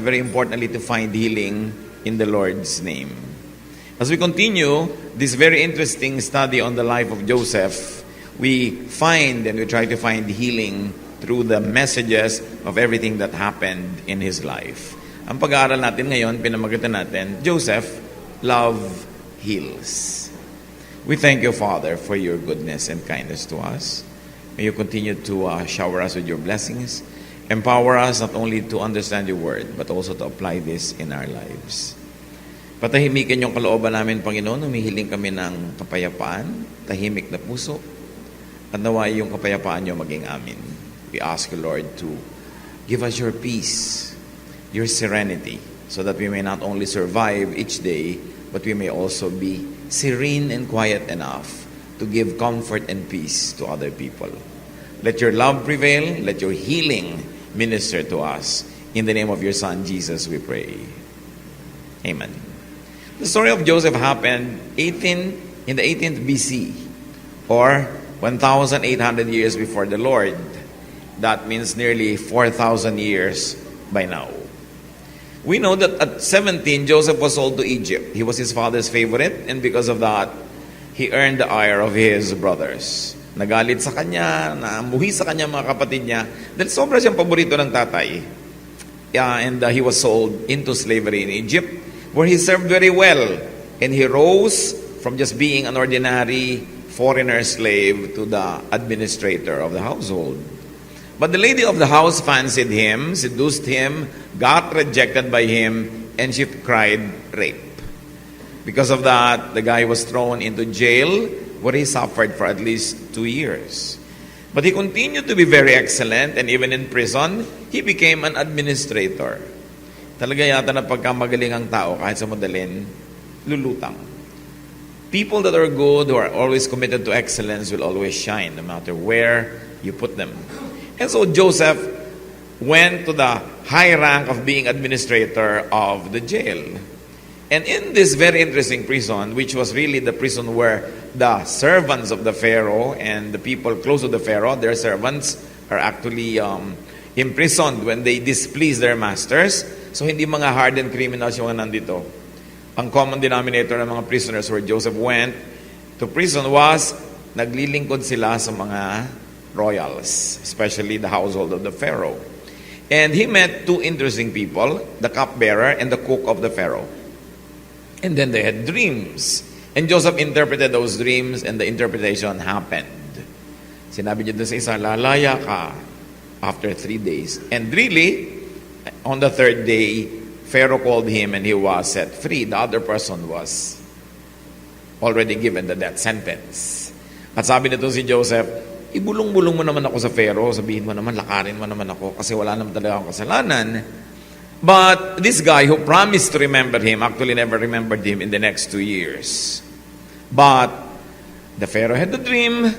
very importantly, to find healing in the Lord's name. As we continue this very interesting study on the life of Joseph, we find and we try to find healing through the messages of everything that happened in his life. Ang pag-aaral natin ngayon, pinamagatan natin, Joseph, love heals. We thank you, Father, for your goodness and kindness to us. May you continue to shower us with your blessings. Empower us not only to understand your word, but also to apply this in our lives. Patahimikin yung kalooban namin, Panginoon. Humihiling kami ng kapayapaan, tahimik na puso, at naway yung kapayapaan nyo maging amin. We ask you, Lord, to give us your peace, your serenity, so that we may not only survive each day, but we may also be serene and quiet enough to give comfort and peace to other people. Let your love prevail. Let your healing minister to us. In the name of your Son, Jesus, we pray. Amen. The story of Joseph happened in the 18th BC, or 1,800 years before the Lord. That means nearly 4,000 years by now. We know that at 17, Joseph was sold to Egypt. He was his father's favorite, and because of that, he earned the ire of his brothers. Nagalit sa kanya, namuhi sa kanya mga kapatid niya, dahil sobra siyang paborito ng tatay. And he was sold into slavery in Egypt, where he served very well. And he rose from just being an ordinary foreigner slave to the administrator of the household. But the lady of the house fancied him, seduced him, got rejected by him, and she cried rape. Because of that, the guy was thrown into jail, where he suffered for at least 2 years. But he continued to be very excellent, and even in prison, he became an administrator. Talaga yata na pagkamagaling ang tao, kahit sa madalin, lulutang. People that are good, who are always committed to excellence, will always shine, no matter where you put them. And so Joseph went to the high rank of being administrator of the jail. And in this very interesting prison, which was really the prison where the servants of the Pharaoh and the people close to the Pharaoh, their servants are actually imprisoned when they displease their masters. So hindi mga hardened criminals yung nandito. Ang common denominator ng mga prisoners where Joseph went to prison was naglilingkod sila sa mga royals, especially the household of the Pharaoh. And he met two interesting people, the cupbearer and the cook of the Pharaoh. And then they had dreams. And Joseph interpreted those dreams, and the interpretation happened. Sinabi niya doon sa isa, lalaya ka after 3 days. And really, on the third day, Pharaoh called him and he was set free. The other person was already given the death sentence. At sabi nito si Joseph, ibulong-bulong mo naman ako sa Pharaoh, sabihin mo naman, lakarin mo naman ako kasi wala naman talaga akong kasalanan. But this guy who promised to remember him actually never remembered him in the next 2 years. But the Pharaoh had the dream,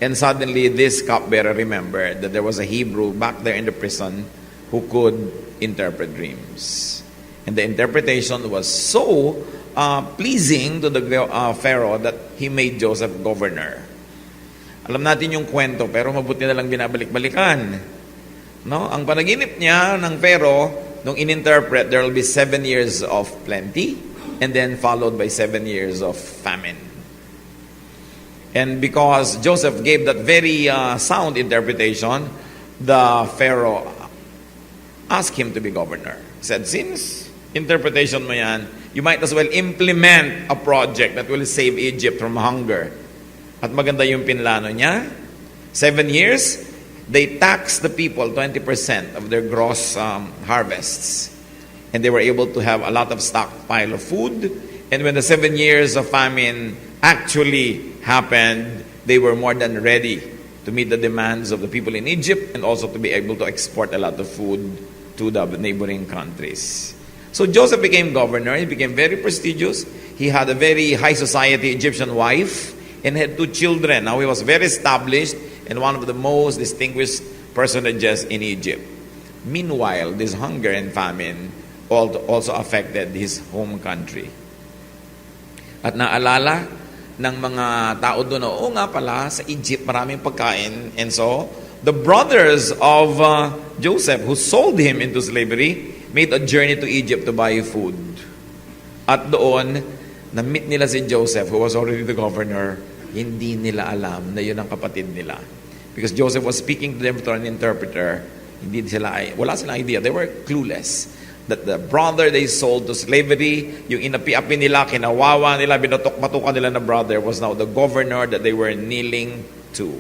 and suddenly this cupbearer remembered that there was a Hebrew back there in the prison who could interpret dreams. And the interpretation was so pleasing to the Pharaoh that he made Joseph governor. Alam natin yung kwento, pero mabuti na lang binabalik-balikan. No? Ang panaginip niya ng Pharaoh, nung in-interpret, there will be 7 years of plenty, and then followed by 7 years of famine. And because Joseph gave that very sound interpretation, the Pharaoh asked him to be governor. He said, since interpretation mo yan, you might as well implement a project that will save Egypt from hunger. At maganda yung pinlano niya. 7 years, they taxed the people 20% of their gross harvests. And they were able to have a lot of stockpile of food. And when the 7 years of famine actually happened, they were more than ready to meet the demands of the people in Egypt and also to be able to export a lot of food to the neighboring countries. So Joseph became governor. He became very prestigious. He had a very high society Egyptian wife and had 2 children. Now he was very established and one of the most distinguished personages in Egypt. Meanwhile, this hunger and famine also affected his home country. At naalala ng mga tao doon, oo nga pala, sa Egypt maraming pagkain. And so, the brothers of Joseph who sold him into slavery, made a journey to Egypt to buy food. At doon, na-meet nila si Joseph, who was already the governor. Hindi nila alam na yun ang kapatid nila. Because Joseph was speaking to them through an interpreter. Wala silang idea. They were clueless. That the brother they sold to slavery, yung inapi-api nila, kinawawa nila, binatok-matukan nila na brother was now the governor that they were kneeling to.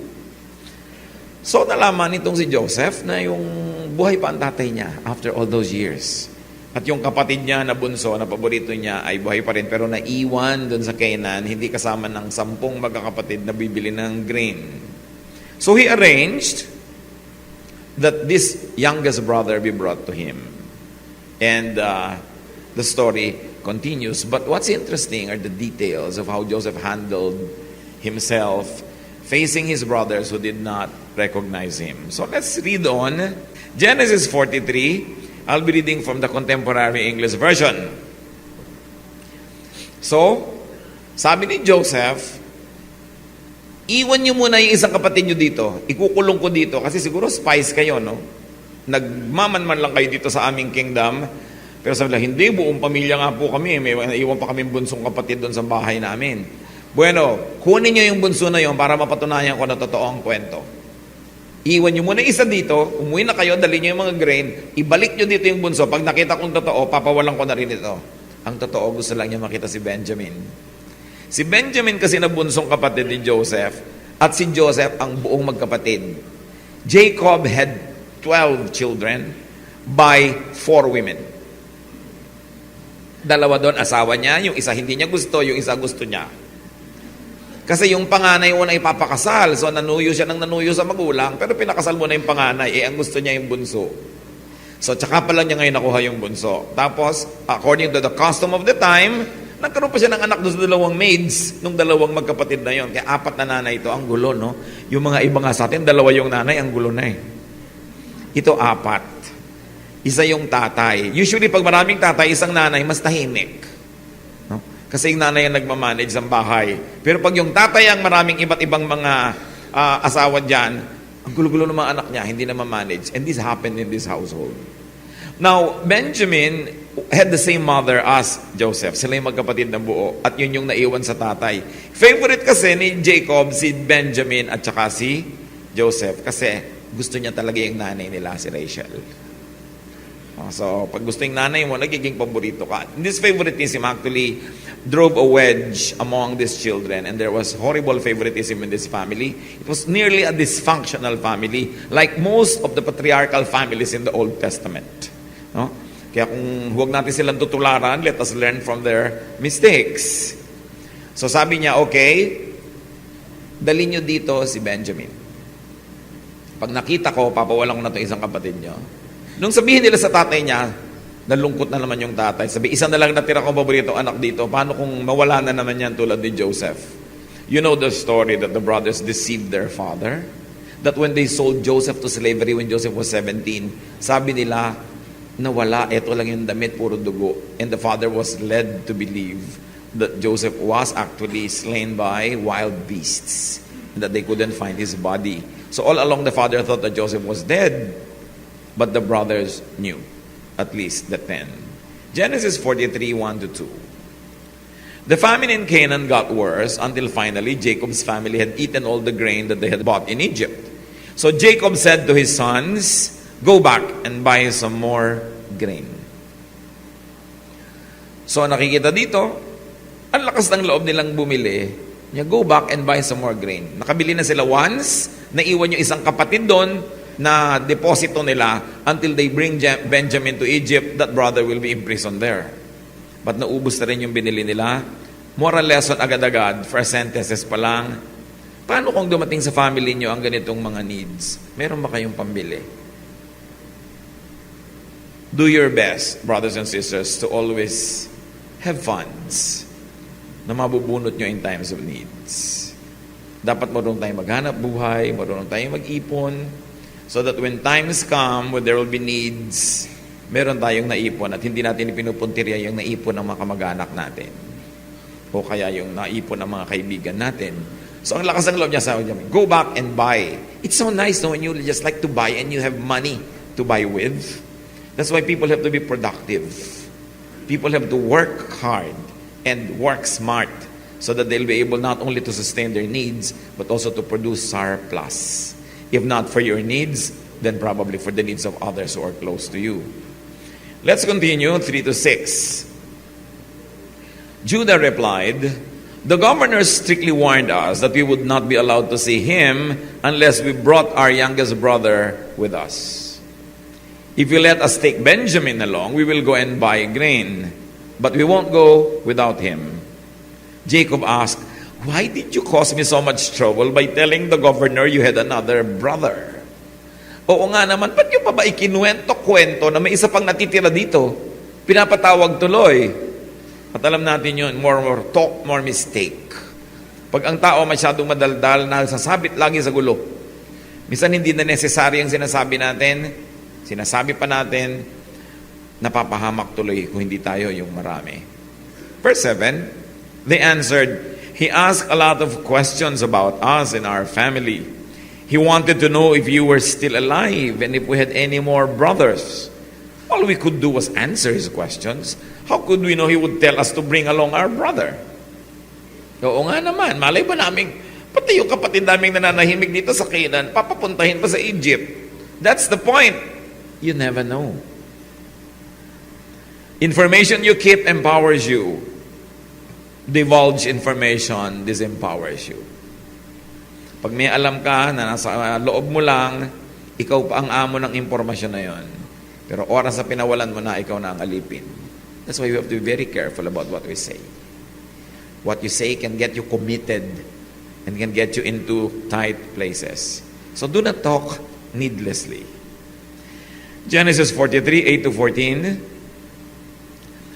So nalaman nitong si Joseph na yung buhay pa ang tatay niya after all those years. At yung kapatid niya na bunso, na paborito niya, ay buhay pa rin pero naiwan dun sa Canaan, hindi kasama ng 10 magkakapatid na bibili ng grain. So he arranged that this youngest brother be brought to him. And the story continues. But what's interesting are the details of how Joseph handled himself facing his brothers who did not recognize him. So let's read on. Genesis 43. I'll be reading from the Contemporary English Version. So, sabi ni Joseph, iwan niyo muna yung isang kapatid niyo dito. Ikukulong ko dito kasi siguro spies kayo, no? Nagmamanman lang kayo dito sa aming kingdom. Pero sabi nila, hindi, buong pamilya nga po kami. May naiwan pa kami bunsong kapatid doon sa bahay namin. Bueno, kunin niyo yung bunso na yun para mapatunayan ko na totoo ang kwento. Iwan niyo muna isa dito, umuwi na kayo, dali niyo yung mga grain, ibalik niyo dito yung bunso. Pag nakita kong totoo, papawalan ko na rin ito. Ang totoo, gusto lang niya makita si Benjamin. Si Benjamin kasi na bunsong kapatid ni Joseph, at si Joseph ang buong magkapatid. Jacob had 12 children by 4 women. 2 doon, asawa niya. Yung isa hindi niya gusto, yung isa gusto niya. Kasi yung panganay una ipapakasal. So nanuyo siya ng nanuyo sa magulang, pero pinakasal mo na yung panganay. Ang gusto niya yung bunso. So tsaka pa lang niya ngayon nakuha yung bunso. Tapos, according to the custom of the time, nagkaroon pa siya ng anak doon sa 2 maids, nung 2 magkapatid na yon. Kaya 4 na nanay ito. Ang gulo, no? Yung mga iba nga sa atin, 2 yung nanay, ang gulo na eh. Ito 4. Isa yung tatay. Usually, pag maraming tatay, isang nanay, mas tahimik. No? Kasi yung nanay ang nagmamanage ng bahay. Pero pag yung tatay ang maraming iba't ibang mga asawa dyan, ang gulo-gulo ng mga anak niya, hindi na mamanage. And this happened in this household. Now, Benjamin had the same mother as Joseph. Sila yung magkapatid ng buo. At yun yung naiwan sa tatay. Favorite kasi ni Jacob, si Benjamin at saka si Joseph. Kasi gusto niya talaga yung nanay nila, si Rachel. So, pag gusto yung nanay mo, nagiging paborito ka. This favoritism actually drove a wedge among these children, and there was horrible favoritism in this family. It was nearly a dysfunctional family, like most of the patriarchal families in the Old Testament. No? Kaya kung huwag natin silang tutularan, let us learn from their mistakes. So sabi niya, okay, dali nyo dito si Benjamin. Pag nakita ko, papawalan ko na itong isang kapatid nyo. Nung sabihin nila sa tatay niya, nalungkot na naman yung tatay. Sabi, isa na lang natira kong paborito anak dito. Paano kung mawala na naman yan tulad ni Joseph? You know the story that the brothers deceived their father? That when they sold Joseph to slavery when Joseph was 17, sabi nila, nawala, eto lang yung damit, puro dugo. And the father was led to believe that Joseph was actually slain by wild beasts. And that they couldn't find his body. So all along the father thought that Joseph was dead. But the brothers knew, at least the 10. Genesis 43, 1-2. The famine in Canaan got worse until finally Jacob's family had eaten all the grain that they had bought in Egypt. So Jacob said to his sons, go back and buy some more grain. So nakikita dito, ang lakas ng loob nilang bumili. Go back and buy some more grain. Nakabili na sila once, naiwan yung isang kapatid doon, na deposito nila until they bring Benjamin to Egypt. That brother will be imprisoned there. But naubos na rin yung binili nila. Moral lesson agad-agad, first sentences pa lang. Paano kung dumating sa family nyo ang ganitong mga needs? Meron ba kayong pambili? Do your best, brothers and sisters, to always have funds na mabubunot nyo in times of needs. Dapat marunong tayong maghanap buhay, marunong tayong mag-ipon, so that when times come, when there will be needs, meron tayong naipon at hindi natin ipinupuntirya yung naipon ng mga kamag-anak natin. O kaya yung naipon ng mga kaibigan natin. So ang lakas ng loob niya, sabi niya, go back and buy. It's so nice no, when you just like to buy and you have money to buy with. That's why people have to be productive. People have to work hard and work smart so that they'll be able not only to sustain their needs, but also to produce surplus. If not for your needs, then probably for the needs of others who are close to you. Let's continue, 3 to 6. Judah replied, "The governor strictly warned us that we would not be allowed to see him unless we brought our youngest brother with us. If you let us take Benjamin along, we will go and buy grain, but we won't go without him." Jacob asked, "Why did you cause me so much trouble by telling the governor you had another brother?" Oo nga naman, ba't yung pa ba ikinuwento-kwento na may isa pang natitira dito? Pinapatawag tuloy. At alam natin yun, more talk, more mistake. Pag ang tao masyadong madaldal, nasasabit lagi sa gulo. Minsan hindi na necessary ang sinasabi natin, sinasabi pa natin, napapahamak tuloy kung hindi tayo yung marami. Verse 7, they answered, "He asked a lot of questions about us and our family. He wanted to know if you were still alive and if we had any more brothers. All we could do was answer his questions. How could we know he would tell us to bring along our brother?" Oo nga naman, malay ba namin, pati yung kapatid naming nananahimik dito sa Canaan, papapuntahin pa sa Egypt. That's the point. You never know. Information you keep empowers you. Divulge information disempowers you. Pag may alam ka na nasa loob mo lang, ikaw pa ang amo ng impormasyon na yon. Pero oras na pinawalan mo na, ikaw na ang alipin. That's why we have to be very careful about what we say. What you say can get you committed and can get you into tight places. So do not talk needlessly. Genesis 43, 8 to 14.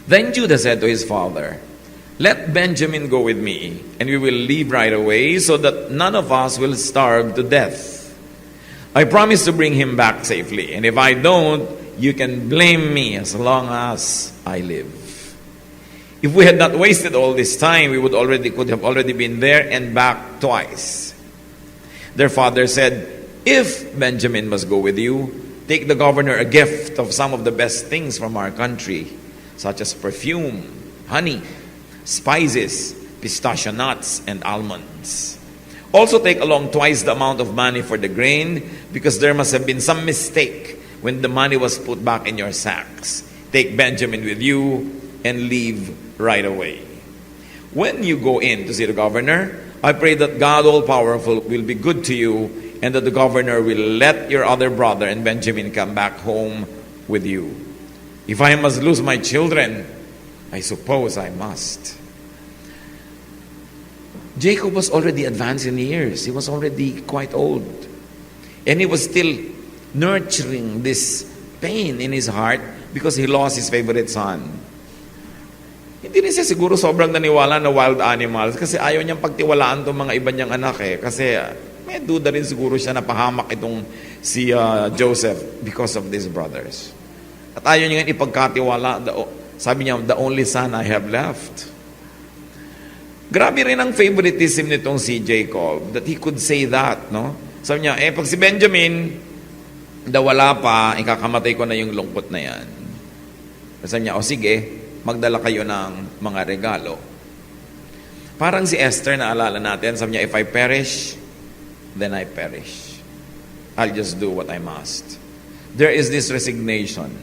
Then Judah said to his father, "Let Benjamin go with me, and we will leave right away so that none of us will starve to death. I promise to bring him back safely, and if I don't, you can blame me as long as I live." If we had not wasted all this time, we could have already been there and back twice. Their father said, "If Benjamin must go with you, take the governor a gift of some of the best things from our country, such as perfume, honey, spices, pistachio nuts, and almonds. Also take along twice the amount of money for the grain, because there must have been some mistake when the money was put back in your sacks. Take Benjamin with you and leave right away. When you go in to see the governor, I pray that God all-powerful will be good to you, and that the governor will let your other brother and Benjamin come back home with you. If I must lose my children, I suppose I must." Jacob was already advanced in years. He was already quite old. And he was still nurturing this pain in his heart because he lost his favorite son. Hindi rin siya siguro sobrang naniwala na wild animals kasi ayaw niyang pagtiwalaan itong mga iba niyang anak eh. Kasi may duda rin siguro siya na pahamak itong si Joseph because of these brothers. At ayaw niya ipagkatiwala. Sabi niya, "The only son I have left." Grabe rin ang favoritism nitong si Jacob that he could say that, no? Sabi niya, pag si Benjamin wala pa, ikakamatay ko na yung lungkot na yan. Sabi niya, sige, magdala kayo ng mga regalo. Parang si Esther, naalala natin, sabi niya, "If I perish, then I perish. I'll just do what I must." There is this resignation,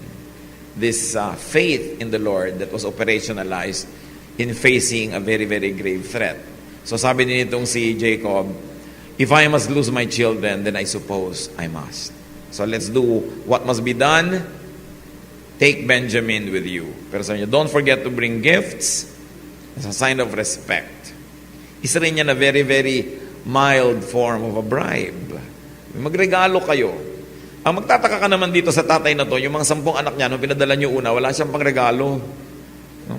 this faith in the Lord that was operationalized in facing a very, very grave threat. So sabi nitong si Jacob, "If I must lose my children, then I suppose I must. So let's do what must be done. Take Benjamin with you." Pero sabi niya, don't forget to bring gifts as a sign of respect. Isa rin niya na very, very mild form of a bribe. Magregalo kayo. Ang magtataka ka naman dito sa tatay na to, yung mga 10 anak niya, nung pinadala niyo una, wala siyang pangregalo. No?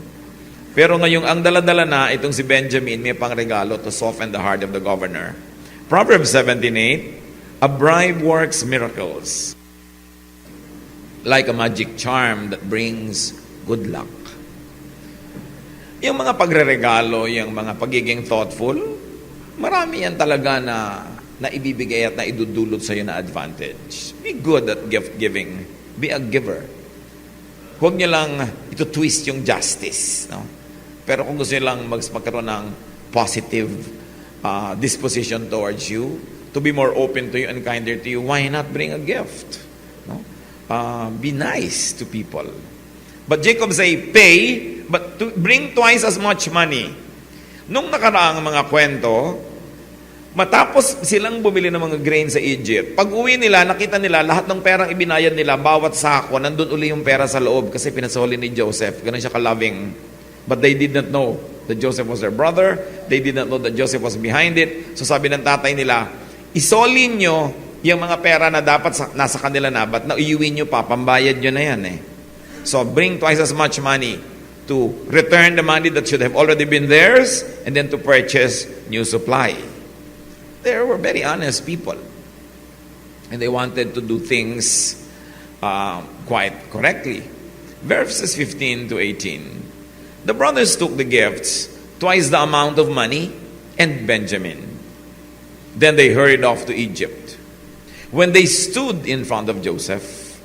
Pero ngayong ang dala-dala na, itong si Benjamin, may pangregalo to soften the heart of the governor. Proverbs 17:8, "A bribe works miracles, like a magic charm that brings good luck." Yung mga pagre-regalo, yung mga pagiging thoughtful, marami yan talaga na ibibigay at na idudulot sa'yo na advantage. Be good at gift giving. Be a giver. huwag niyo lang ito twist yung justice. No? Pero kung gusto niyo lang magkaroon ng positive disposition towards you, to be more open to you and kinder to you, why not bring a gift? No? Be nice to people. But Jacob say, pay, but to bring twice as much money. Nung nakaraang mga kwento, matapos silang bumili ng mga grain sa Egypt, pag uwi nila, nakita nila lahat ng perang ibinayad nila, bawat sako, nandun uli yung pera sa loob kasi pinasoli ni Joseph. Ganun siya ka-loving. But they did not know that Joseph was their brother. They did not know that Joseph was behind it. So sabi ng tatay nila, isoli nyo yung mga pera na dapat nasa kanila na, but na iuwi nyo pa, pambayad nyo na yan eh. So bring twice as much money to return the money that should have already been theirs and then to purchase new supply. They were very honest people. And they wanted to do things quite correctly. Verses 15 to 18. The brothers took the gifts, twice the amount of money, and Benjamin. Then they hurried off to Egypt. When they stood in front of Joseph,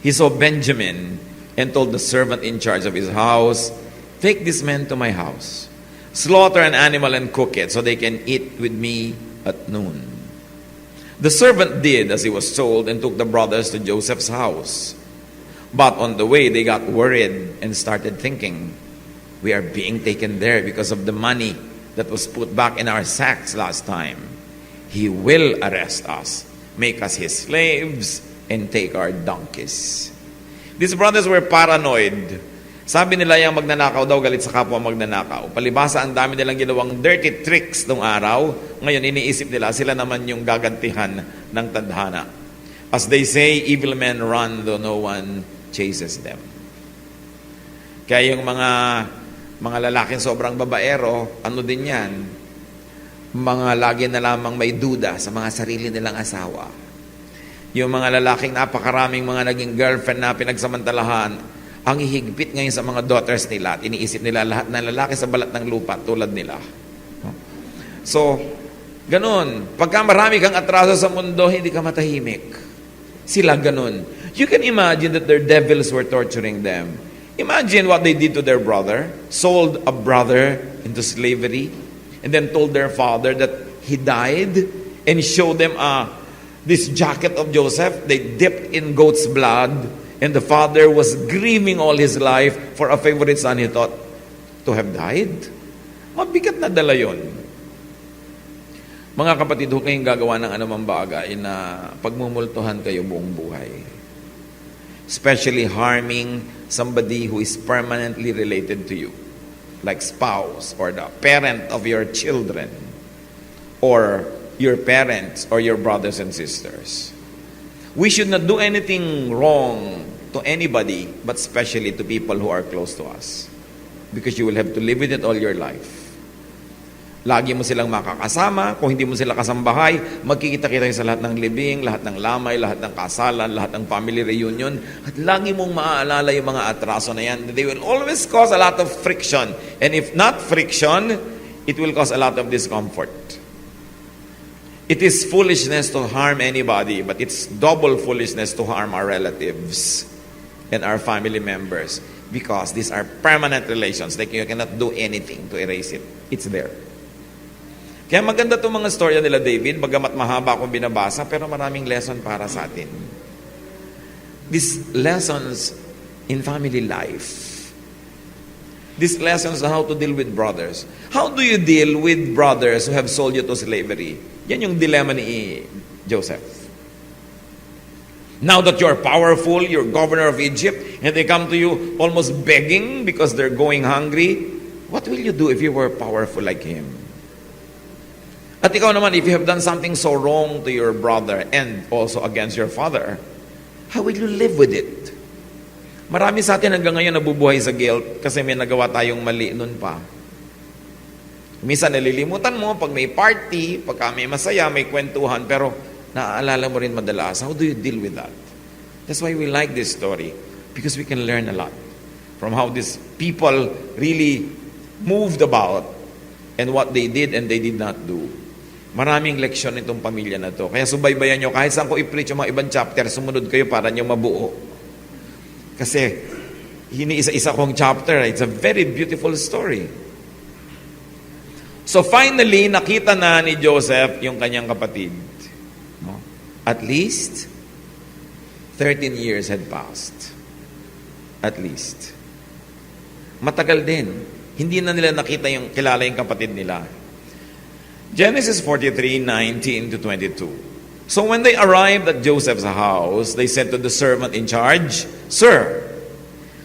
he saw Benjamin and told the servant in charge of his house, take this man to my house, slaughter an animal and cook it so they can eat with me at noon. The servant did as he was told and took the brothers to Joseph's house. But on the way they got worried and started thinking, we are being taken there because of the money that was put back in our sacks last time. He will arrest us, make us his slaves, and take our donkeys. These brothers were paranoid. Sabi nila yung magnanakaw daw, galit sa kapwa magnanakaw. Palibasa, ang dami nilang ginawang dirty tricks nung araw. Ngayon, iniisip nila, sila naman yung gagantihan ng tadhana. As they say, evil men run though no one chases them. Kaya yung mga lalaking sobrang babaero, ano din yan? Mga lagi na lamang may duda sa mga sarili nilang asawa. Yung mga lalaking napakaraming mga naging girlfriend na pinagsamantalahan, ang hihigpit ngayon sa mga daughters nila at iniisip nila lahat ng lalaki sa balat ng lupa tulad nila. So, ganun. Pagka marami kang atraso sa mundo, hindi ka matahimik. Sila ganun. You can imagine that their devils were torturing them. Imagine what they did to their brother. Sold a brother into slavery and then told their father that he died and showed them this jacket of Joseph. They dipped in goat's blood, and the father was grieving all his life for a favorite son he thought to have died. Mabigat na dala yun. Mga kapatid, huwag kayong gagawa ng anumang bagay na pagmumultuhan kayo buong buhay. Especially harming somebody who is permanently related to you, like spouse or the parent of your children, or your parents or your brothers and sisters. We should not do anything wrong to anybody, but especially to people who are close to us. Because you will have to live with it all your life. Lagi mo silang makakasama. Kung hindi mo sila kasambahay, magkikita-kita sa lahat ng libing, lahat ng lamay, lahat ng kasalan, lahat ng family reunion. At lagi mong maaalala yung mga atraso na yan. They will always cause a lot of friction. And if not friction, it will cause a lot of discomfort. It is foolishness to harm anybody, but it's double foolishness to harm our relatives and our family members, because these are permanent relations. Like, you cannot do anything to erase it. It's there. Kaya maganda itong mga storya nila David, bagamat mahaba akong binabasa, pero maraming lesson para sa atin. These lessons in family life. These lessons on how to deal with brothers. How do you deal with brothers who have sold you to slavery? Yan yung dilemma ni Joseph. Now that you're powerful, you're governor of Egypt, and they come to you almost begging because they're going hungry, what will you do if you were powerful like him? At ikaw naman, if you have done something so wrong to your brother and also against your father, how will you live with it? Marami sa atin hanggang ngayon nabubuhay sa guilt kasi may nagawa tayong mali nun pa. Minsan nalilimutan mo pag may party, pagka may masaya, may kwentuhan, pero naaalala mo rin madalas. How do you deal with that? That's why we like this story, because we can learn a lot from how these people really moved about and what they did and they did not do. Maraming leksyon itong pamilya na to. Kaya subaybayan nyo, kahit saan ko i-preach yung mga ibang chapter, sumunod kayo para nyo mabuo. Kasi Hiniisa-isa kong chapter. It's a very beautiful story. So finally, nakita na ni Joseph yung kanyang kapatid. No? At least, 13 years had passed. At least. Matagal din. Hindi na nila nakita yung kilala yung kapatid nila. Genesis 43:19 to 22. So when they arrived at Joseph's house, they said to the servant in charge, "Sir,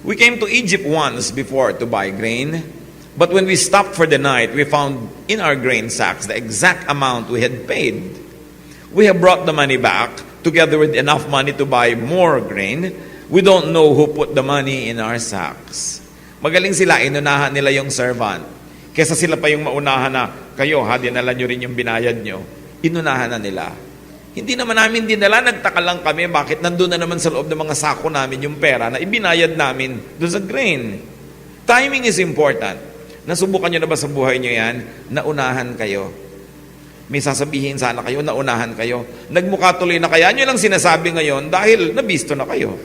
we came to Egypt once before to buy grain, but when we stopped for the night, we found in our grain sacks the exact amount we had paid. We have brought the money back, together with enough money to buy more grain. We don't know who put the money in our sacks." Magaling sila, inunahan nila yung servant. Kesa sila pa yung maunahan na, kayo ha, dinala nyo rin yung binayad nyo. Inunahan na nila. Hindi naman namin dinala, nagtaka lang kami, bakit nandun na naman sa loob ng mga sako namin yung pera na ibinayad namin doon sa grain. Timing is important. Nasubukan nyo na ba sa buhay nyo yan? Naunahan kayo. May sasabihin sana kayo, naunahan kayo. Nagmukha tuloy na kaya nyo lang sinasabi ngayon dahil nabisto na kayo.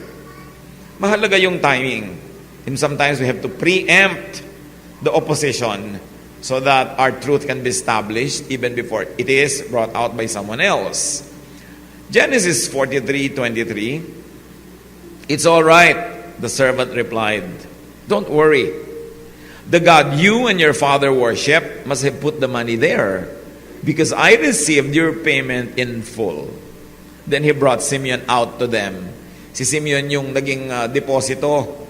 Mahalaga yung timing. And sometimes we have to preempt the opposition so that our truth can be established even before it is brought out by someone else. Genesis 43:23. "It's all right," the servant replied. "Don't worry. The God you and your father worship must have put the money there, because I received your payment in full." Then he brought Simeon out to them. Si Simeon yung naging deposito.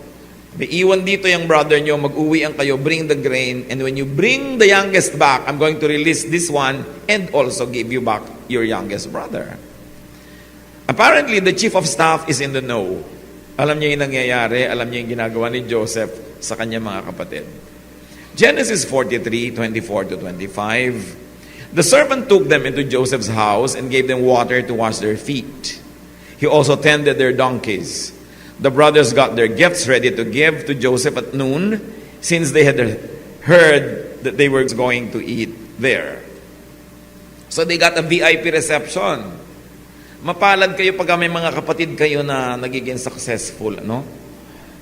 May iwan dito yung brother nyo, mag-uwi ang kayo, bring the grain, and when you bring the youngest back, I'm going to release this one and also give you back your youngest brother. Apparently, the chief of staff is in the know. Alam niya yung nangyayari, alam niya yung ginagawa ni Joseph sa kanyang mga kapatid. Genesis 43:24 to 25. The servant took them into Joseph's house and gave them water to wash their feet. He also tended their donkeys. The brothers got their gifts ready to give to Joseph at noon, since they had heard that they were going to eat there. So they got a VIP reception. Mapalad kayo pag may mga kapatid kayo na nagiging successful, no?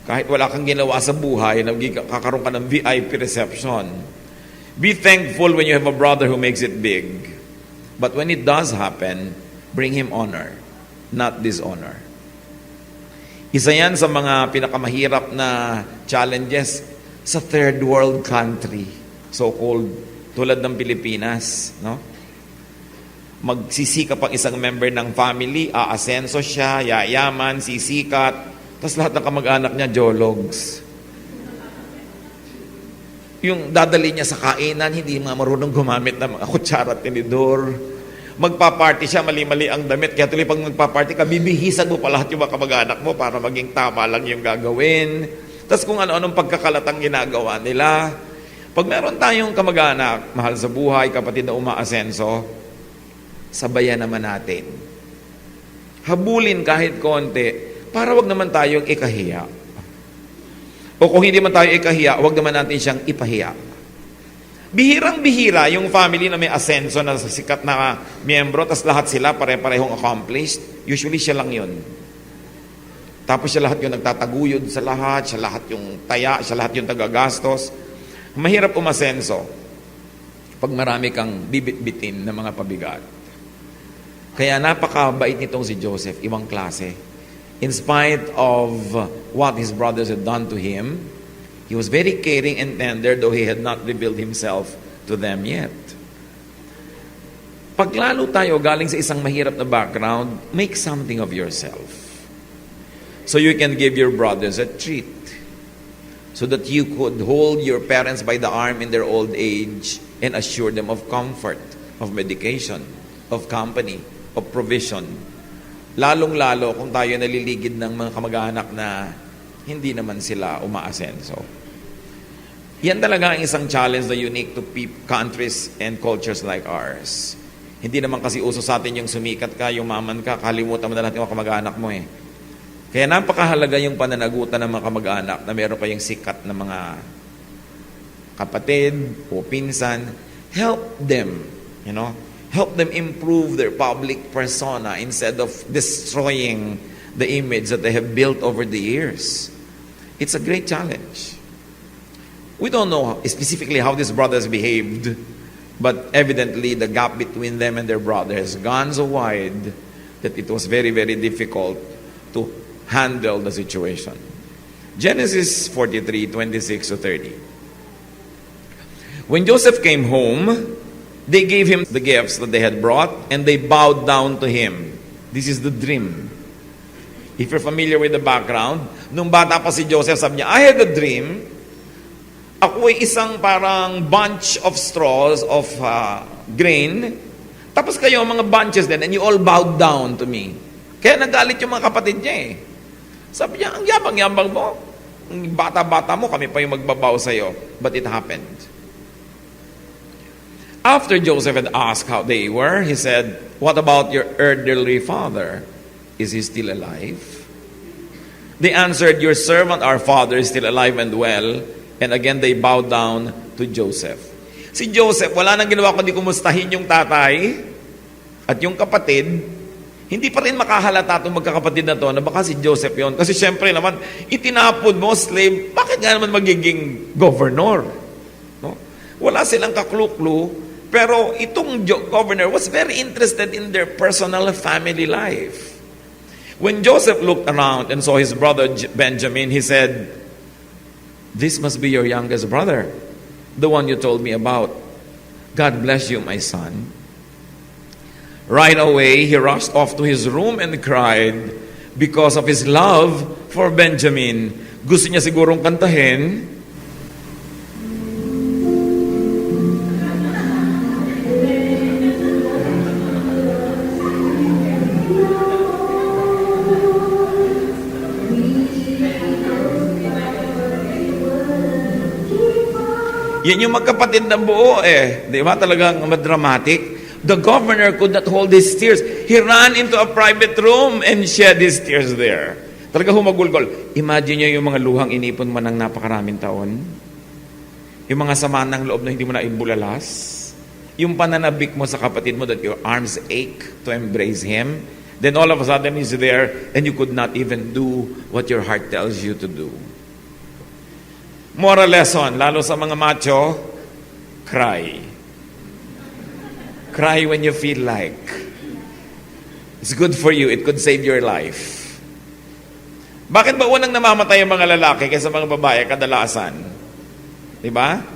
Kahit wala kang ginawa sa buhay, kakaroon ka ng VIP reception. Be thankful when you have a brother who makes it big. But when it does happen, bring him honor, not dishonor. Isa yan sa mga pinakamahirap na challenges sa third world country, so-called, tulad ng Pilipinas, no? Magsisikap ang isang member ng family, aasenso siya, yayaman, sisikat, tapos lahat ng kamag-anak niya, jologs. Yung dadali niya sa kainan, hindi marunong gumamit ng mga kutsara at tinidor. Magpa-party siya, mali-mali ang damit, kaya tuloy pag magpa-party ka, bibihisan mo pa lahat yung mga kamag-anak mo para maging tama lang yung gagawin. Tapos kung ano-anong pagkakalatang ginagawa nila. Pag meron tayong kamag-anak, mahal sa buhay, kapatid na umaasenso, sabayan naman natin. Habulin kahit konti, para wag naman tayong ikahiya. O kung hindi man tayo ikahiya, wag naman natin siyang ipahiya. Bihirang-bihira yung family na may asenso na sikat na miyembro, tas lahat sila pare-parehong accomplished. Usually siya lang yun. Tapos siya lahat yung nagtataguyod sa lahat, siya lahat yung taya, siya lahat yung tagagastos. Mahirap umasenso pag marami kang bibit-bitin na mga pabigat. Kaya napakabait nitong si Joseph, ibang klase. In spite of what his brothers had done to him, he was very caring and tender, though he had not revealed himself to them yet. Pag lalo tayo galing sa isang mahirap na background, make something of yourself. So you can give your brothers a treat. So that you could hold your parents by the arm in their old age and assure them of comfort, of medication, of company, of provision. Lalong-lalo kung tayo naliligid ng mga kamag-anak na hindi naman sila umaasenso. Yan talaga ang isang challenge na unique to countries and cultures like ours. Hindi naman kasi uso sa atin yung sumikat ka, yung maman ka, kalimutan mo na lahat yung mga kamag-anak mo eh. Kaya napakahalaga yung pananagutan ng mga kamag-anak na meron kayong sikat na mga kapatid o pinsan. Help them, you know, help them improve their public persona instead of destroying the image that they have built over the years. It's a great challenge. We don't know specifically how these brothers behaved, but evidently the gap between them and their brother has gone so wide that it was very, very difficult to handle the situation. Genesis 43, 26 to 30. When Joseph came home, they gave him the gifts that they had brought, and they bowed down to him. This is the dream. If you're familiar with the background, nung bata pa si Joseph, sabi niya, I had a dream. Ako ay isang parang bunch of straws of grain. Tapos kayo, mga bunches din, and you all bowed down to me. Kaya nagalit yung mga kapatid niya eh. Sabi niya, ang yabang-yabang mo. Ang bata-bata mo, kami pa yung magbabaw sa'yo. But it happened. After Joseph had asked how they were, he said, what about your elderly father? Is he still alive? They answered, your servant, our father, is still alive and well. And again, they bowed down to Joseph. Si Joseph, wala nang ginawa kundi kumustahin yung tatay at yung kapatid. Hindi pa rin makahalata itong magkakapatid na to na baka si Joseph yon. Kasi syempre naman, itinapon mo, slave, bakit nga naman magiging governor? No? Wala silang kakluklu, pero itong governor was very interested in their personal family life. When Joseph looked around and saw his brother Benjamin, he said, this must be your youngest brother, the one you told me about. God bless you, my son. Right away, he rushed off to his room and cried because of his love for Benjamin. Gusto niya sigurong kantahin. Yan yung magkapatid na buo eh. Di ba? Talagang madramatic. The governor could not hold his tears. He ran into a private room and shed his tears there. Talaga humagulgol. Imagine nyo yung mga luhang inipon mo ng napakaraming taon. Yung mga sama ng loob na hindi mo na ibulalas. Yung pananabik mo sa kapatid mo that your arms ache to embrace him. Then all of a sudden he's there and you could not even do what your heart tells you to do. Moral lesson, lalo sa mga macho, cry. Cry when you feel like. It's good for you. It could save your life. Bakit ba unang namamatay ang mga lalaki kaysa mga babae kadalasan? Diba?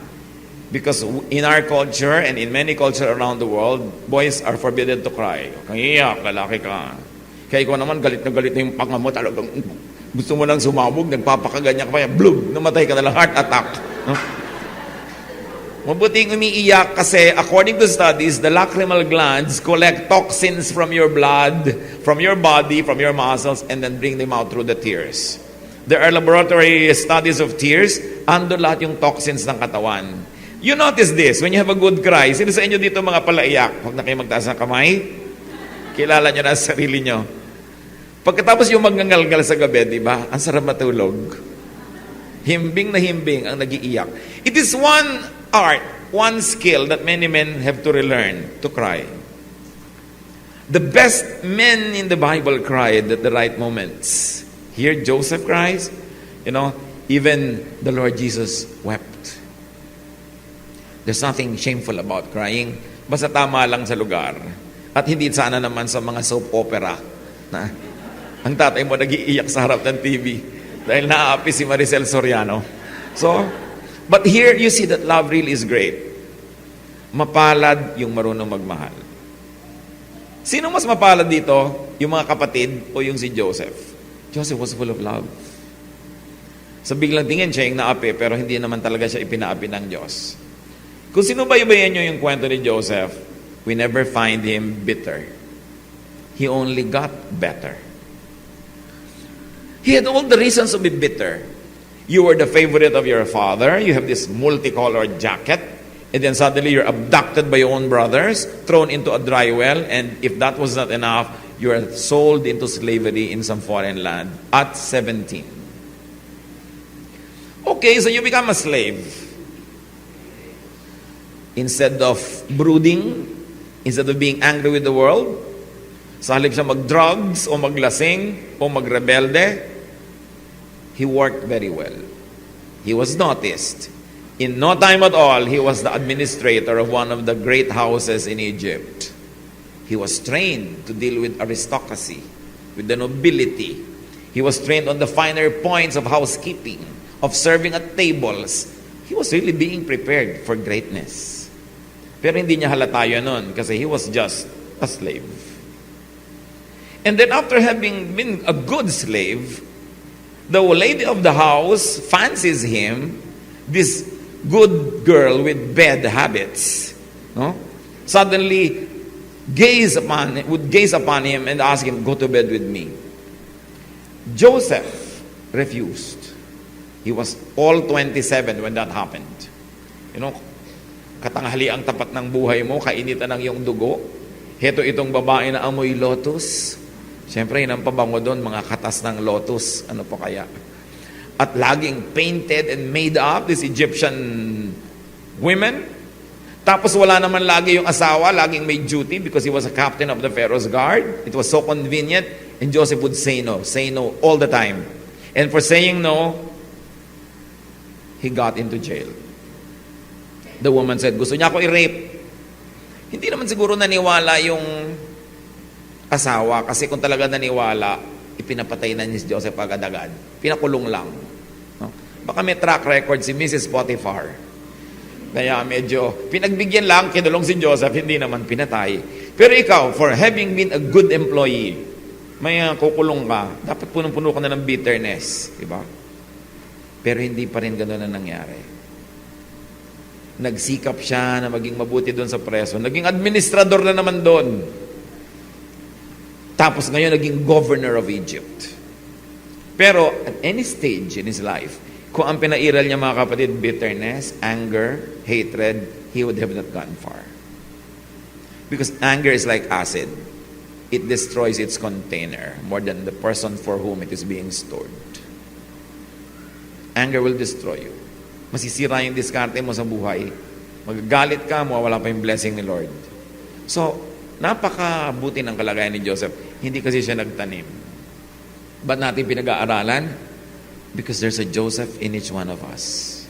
Because in our culture and in many cultures around the world, boys are forbidden to cry. Kang iyak, lalaki ka. Kaya ikaw naman, galit na yung panga mo, talagang gusto mo lang sumabog, nagpapakaganyan ka pa, blub, namatay ka na lang, heart attack. No? Mabuting umiiyak kasi according to studies, the lacrimal glands collect toxins from your blood, from your body, from your muscles, and then bring them out through the tears. There are laboratory studies of tears, ando lahat yung toxins ng katawan. You notice this, when you have a good cry, sino sa inyo dito mga palaiyak? Huwag na kayo magtaas ng kamay. Kilala nyo na sa sarili nyo. Pagkatapos yung magngangalgal sa gabi, di ba? Ang sarap matulog. Himbing na himbing ang nag-iiyak. It is one art, one skill that many men have to relearn, to cry. The best men in the Bible cried at the right moments. Here, Joseph cries. You know, even the Lord Jesus wept. There's nothing shameful about crying. Basta tama lang sa lugar. At hindi sana naman sa mga soap opera na ang tatay mo nag-iiyak sa harap ng TV dahil naaapi si Maricel Soriano. So, but here you see that love really is great. Mapalad yung marunong magmahal. Sino mas mapalad dito? Yung mga kapatid o yung si Joseph? Joseph was full of love. Sa biglang tingin siya yung naapi, pero hindi naman talaga siya ipinaapi ng Diyos. Kung sinubaybayan nyo yung kwento ni Joseph, we never find him bitter. He only got better. He had all the reasons to be bitter. You were the favorite of your father. You have this multicolored jacket. And then suddenly you're abducted by your own brothers, thrown into a dry well. And if that was not enough, you are sold into slavery in some foreign land at 17. Okay, so you become a slave. Instead of brooding, instead of being angry with the world, sa halip siya mag-drugs o maglasing o magrebelde, he worked very well. He was noticed. In no time at all, he was the administrator of one of the great houses in Egypt. He was trained to deal with aristocracy, with the nobility. He was trained on the finer points of housekeeping, of serving at tables. He was really being prepared for greatness. Pero hindi niya halata yun nun kasi he was just a slave. And then after having been a good slave, the lady of the house fancies him, this good girl with bad habits, no? Suddenly would gaze upon him and ask him, go to bed with me. Joseph refused. He was all 27 when that happened. You know, katanghali ang tapat ng buhay mo, kainitan ng iyong dugo. Heto itong babae na amoy lotus. Siyempre, yun ang pabango doon, mga katas ng lotus. Ano pa kaya? At laging painted and made up, these Egyptian women. Tapos wala naman lagi yung asawa, laging may duty because he was a captain of the Pharaoh's guard. It was so convenient. And Joseph would say no all the time. And for saying no, he got into jail. The woman said, gusto niya ako i-rape. Hindi naman siguro naniwala yung asawa kasi kung talaga naniwala, ipinapatay na ni Joseph agad-agad. Pinakulong lang. No? Baka may track record si Mrs. Potiphar. Kaya medyo pinagbigyan lang, kinulong si Joseph, hindi naman pinatay. Pero ikaw, for having been a good employee, may kukulong ka, dapat punong-puno ka na ng bitterness. Diba? Pero hindi pa rin gano'n na nangyari. Nagsikap siya na maging mabuti doon sa preso. Naging administrador na naman doon. Tapos ngayon naging governor of Egypt. Pero at any stage in his life, kung ang pinairal niya mga kapatid, bitterness, anger, hatred, he would have not gone far. Because anger is like acid. It destroys its container more than the person for whom it is being stored. Anger will destroy you. Masisira yung diskarte mo sa buhay. Magagalit ka, mawawala pa yung blessing ni Lord. So, napakabuti ng kalagayan ni Joseph. Hindi kasi siya nagtanim. Ba't natin pinag-aaralan? Because there's a Joseph in each one of us.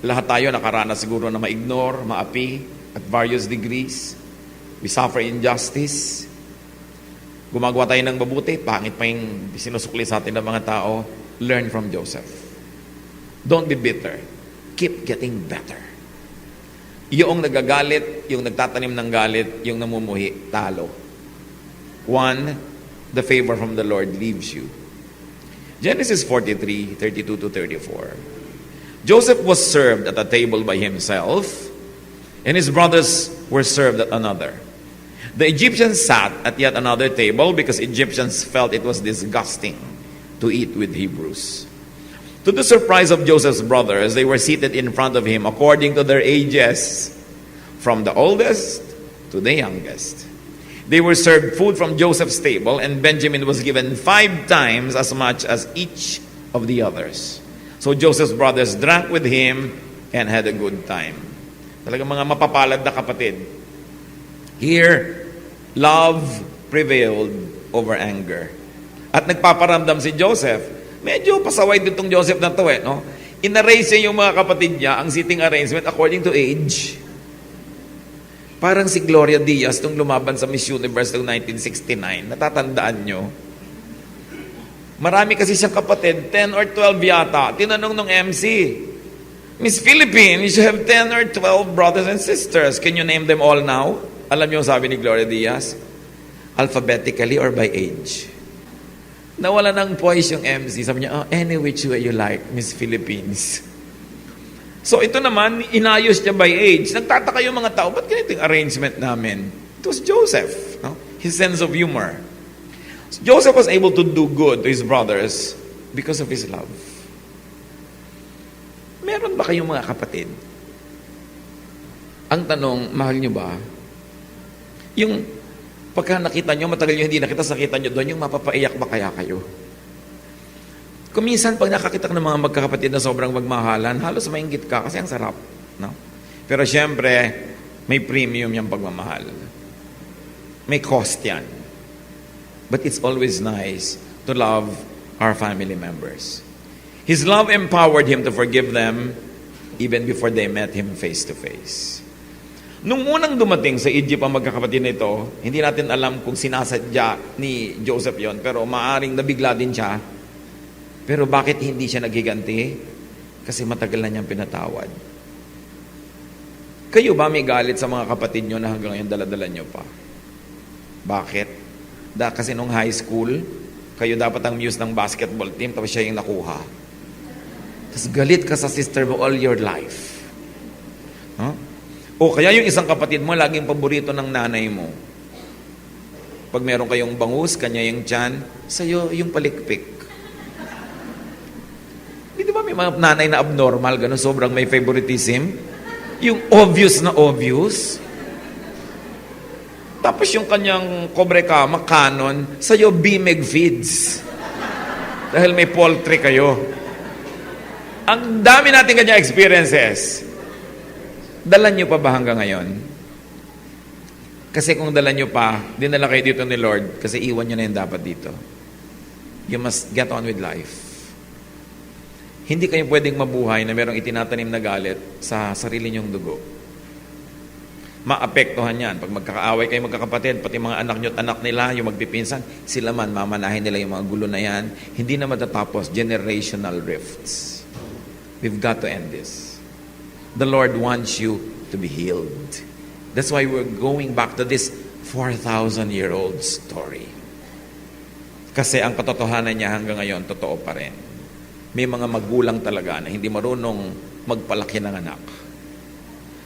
Lahat tayo nakaranas siguro na ma-ignore, maapi, at various degrees. We suffer injustice. Gumagawa tayo ng mabuti, pangit pa yung sinusukli sa atin ng mga tao. Learn from Joseph. Don't be bitter. Keep getting better. Yung nagagalit, yung nagtatanim ng galit, yung namumuhi, talo. One, the favor from the Lord leaves you. Genesis 43, 32 to 34. Joseph was served at a table by himself, and his brothers were served at another. The Egyptians sat at yet another table because Egyptians felt it was disgusting to eat with Hebrews. To the surprise of Joseph's brothers, they were seated in front of him according to their ages, from the oldest to the youngest. They were served food from Joseph's table, and Benjamin was given 5 times as much as each of the others. So Joseph's brothers drank with him and had a good time. Talagang mga mapapalad na kapatid. Here, love prevailed over anger. At nagpaparamdam si Joseph. Medyo pasaway ditong Joseph na to no? In-arrange niya yung mga kapatid niya, ang seating arrangement according to age. Parang si Gloria Diaz nung lumaban sa Miss Universe noong 1969. Natatandaan nyo? Marami kasi siyang kapatid, 10 or 12 yata. Tinanong nung MC, Miss Philippines, you have 10 or 12 brothers and sisters. Can you name them all now? Alam niyo sabi ni Gloria Diaz? Alphabetically or by age. Nawala ng poise yung MC. Sabi niya, any which way you like, Miss Philippines. So ito naman, inayos niya by age. Nagtataka yung mga tao, ba't ganito yung arrangement namin? It was Joseph. No? His sense of humor. So Joseph was able to do good to his brothers because of his love. Meron ba kayong mga kapatid? Ang tanong, mahal niyo ba? Yung pagka nakita nyo, matagal nyo hindi nakita, nakita nyo doon, yung mapapaiyak ba kaya kayo? Kung minsan, pag nakakita ka ng mga magkakapatid na sobrang magmahalan, halos mainggit ka kasi ang sarap. No? Pero syempre, may premium yung pagmamahal. May cost yan. But it's always nice to love our family members. His love empowered him to forgive them even before they met him face to face. Nung unang dumating sa Egypt ang magkakapatid na ito, hindi natin alam kung sinasadya ni Joseph yon, pero maaring nabigla din siya. Pero bakit hindi siya naghiganti? Kasi matagal na niyang pinatawad. Kayo ba may galit sa mga kapatid niyo na hanggang ngayon daladala niyo pa? Bakit? Kasi nung high school, kayo dapat ang muse ng basketball team, tapos siya yung nakuha. Tapos galit ka sa sister mo all your life. Huh? O kaya yung isang kapatid mo, laging paborito ng nanay mo. Pag meron kayong bangus, kanya yung tiyan, sa'yo yung palikpik. Hindi ba may mga nanay na abnormal, gano'n, sobrang may favoritism? Yung obvious na obvious. Tapos yung kanyang kobre kama, canon, sa'yo bimeg feeds. Dahil may poultry kayo. Ang dami natin kanya experiences. Dala nyo pa ba hanggang ngayon? Kasi kung dala nyo pa, dinala kayo dito ni Lord, kasi iwan nyo na yung dapat dito. You must get on with life. Hindi kayo pwedeng mabuhay na merong itinatanim na galit sa sarili nyong dugo. Maapektuhan yan. Pag magkakaaway kayo magkakapatid, pati mga anak nyo at anak nila, yung magpipinsan, sila man, mamanahin nila yung mga gulo na yan. Hindi na matatapos. Generational rifts. We've got to end this. The Lord wants you to be healed. That's why we're going back to this 4,000-year-old story. Kasi ang katotohanan niya hanggang ngayon, totoo pa rin. May mga magulang talaga na hindi marunong magpalaki ng anak.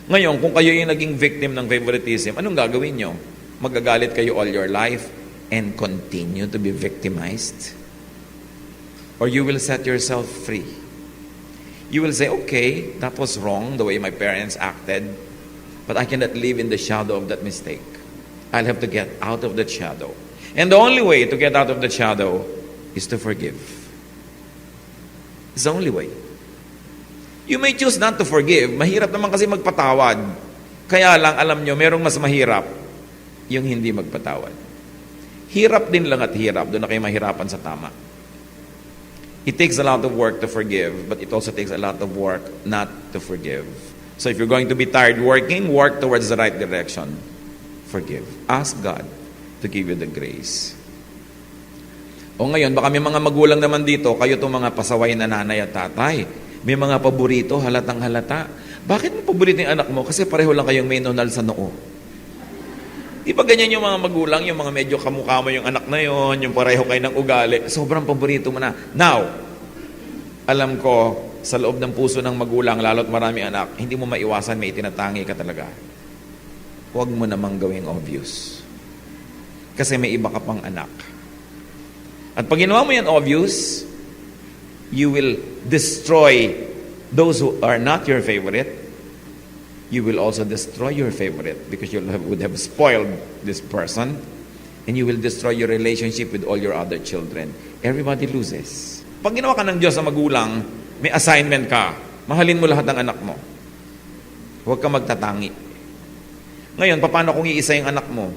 Ngayon, kung kayo yung naging victim ng favoritism, anong gagawin nyo? Magagalit kayo all your life and continue to be victimized? Or you will set yourself free? You will say, okay, that was wrong, the way my parents acted, but I cannot live in the shadow of that mistake. I'll have to get out of that shadow. And the only way to get out of the shadow is to forgive. It's the only way. You may choose not to forgive. Mahirap naman kasi magpatawad. Kaya lang, alam nyo, merong mas mahirap, yung hindi magpatawad. Hirap din lang at hirap, doon na kayo mahirapan sa tama. It takes a lot of work to forgive, but it also takes a lot of work not to forgive. So if you're going to be tired working, work towards the right direction. Forgive. Ask God to give you the grace. O ngayon, baka may mga magulang naman dito, kayo itong mga pasaway na nanay at tatay. May mga paborito, halatang halata. Bakit mo paborito yung anak mo? Kasi pareho lang kayong may nonal sa noo. Di ba ganyan yung mga magulang, yung mga medyo kamukha mo yung anak na yon, yung pareho kayo ng ugali, sobrang paborito mo na. Now, alam ko, sa loob ng puso ng magulang, lalo't marami anak, hindi mo maiwasan, may itinatangi ka talaga. Huwag mo namang gawing obvious. Kasi may iba ka pang anak. At pag ginawa mo yan obvious, you will destroy those who are not your favorite. You will also destroy your favorite because you would have spoiled this person, and you will destroy your relationship with all your other children. Everybody loses. Pag ginawa ka ng Diyos sa magulang, may assignment ka. Mahalin mo lahat ng anak mo. Huwag ka magtatangi. Ngayon, paano kung iisa yung anak mo?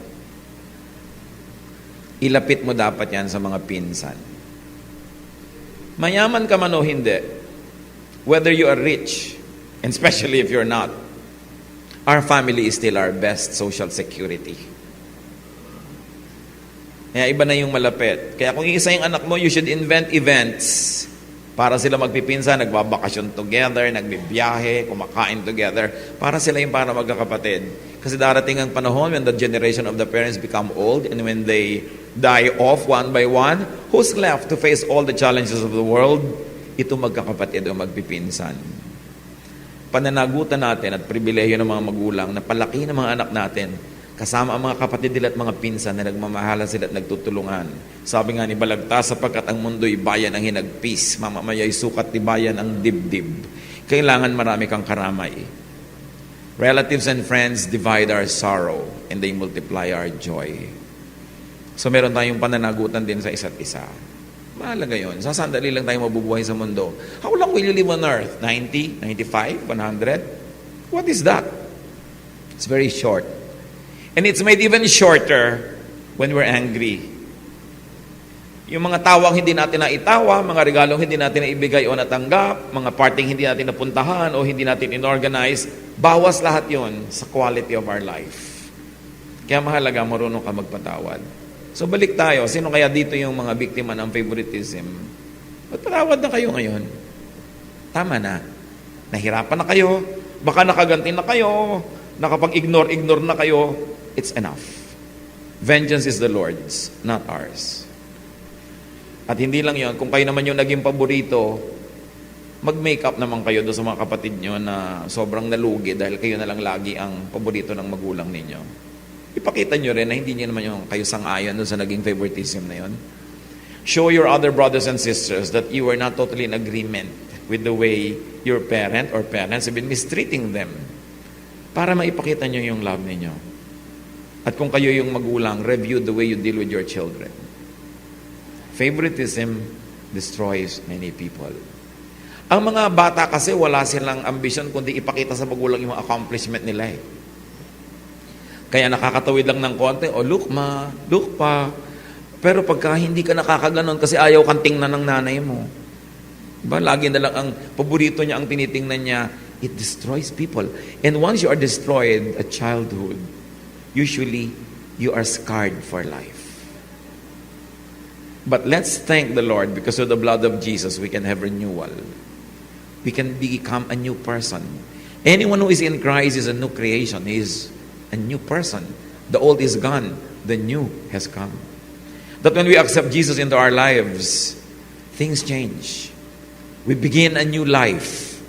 Ilapit mo dapat yan sa mga pinsan. Mayaman ka man o hindi, whether you are rich, and especially if you're not, our family is still our best social security. Kaya iba na yung malapit. Kaya kung isa yung anak mo, you should invent events para sila magpipinsan, nagbabakasyon together, nagbibiyahe, kumakain together, para sila yung para magkakapatid. Kasi darating ang panahon when the generation of the parents become old, and when they die off one by one, who's left to face all the challenges of the world? Ito magkakapatid o magpipinsan. Pananagutan natin at pribilehiyo ng mga magulang na palaki ng mga anak natin kasama ang mga kapatid nila at mga pinsan na nagmamahalan sila at nagtutulungan. Sabi nga ni Balagtas, sapagkat ang mundo'y bayan ang hinagpis, mamamaya'y sukat ni bayan ang dibdib. Kailangan marami kang karamay. Relatives and friends divide our sorrow and they multiply our joy. So meron tayong pananagutan din sa isa't isa. Mahalaga yun. Sa sandali lang tayo mabubuhay sa mundo. How long will you live on earth? 90? 95? 100? What is that? It's very short. And it's made even shorter when we're angry. Yung mga tawang hindi natin naitawa, mga regalong hindi natin naibigay o natanggap, mga parting hindi natin napuntahan o hindi natin inorganize, bawas lahat yon sa quality of our life. Kaya mahalaga, marunong ka magpatawad. So balik tayo, sino kaya dito yung mga biktima ng favoritism? Magpatawad na kayo ngayon. Tama na. Nahirapan na kayo, baka nakaganti na kayo, nakapag-ignore na kayo, it's enough. Vengeance is the Lord's, not ours. At hindi lang yon, kung kayo naman yung naging paborito, mag-make up naman kayo doon sa mga kapatid nyo na sobrang nalugi dahil kayo na lang lagi ang paborito ng magulang ninyo. Ipakita nyo rin na hindi nyo naman yung kayo sang-ayon doon sa naging favoritism na yon. Show your other brothers and sisters that you are not totally in agreement with the way your parent or parents have been mistreating them para maipakita nyo yung love ninyo. At kung kayo yung magulang, review the way you deal with your children. Favoritism destroys many people. Ang mga bata kasi wala silang ambisyon kundi ipakita sa magulang yung accomplishment nila eh. Kaya nakakatawid lang ng konti, look ma, look pa. Pero pagka hindi ka nakakaganon kasi ayaw kang tingnan ng nanay mo. Diba? Lagi na lang ang paborito niya ang tinitingnan niya, it destroys people. And once you are destroyed at childhood, usually you are scarred for life. But let's thank the Lord because of the blood of Jesus we can have renewal. We can become a new person. Anyone who is in Christ is a new creation. He is a new person. The old is gone. The new has come. That when we accept Jesus into our lives, things change. We begin a new life.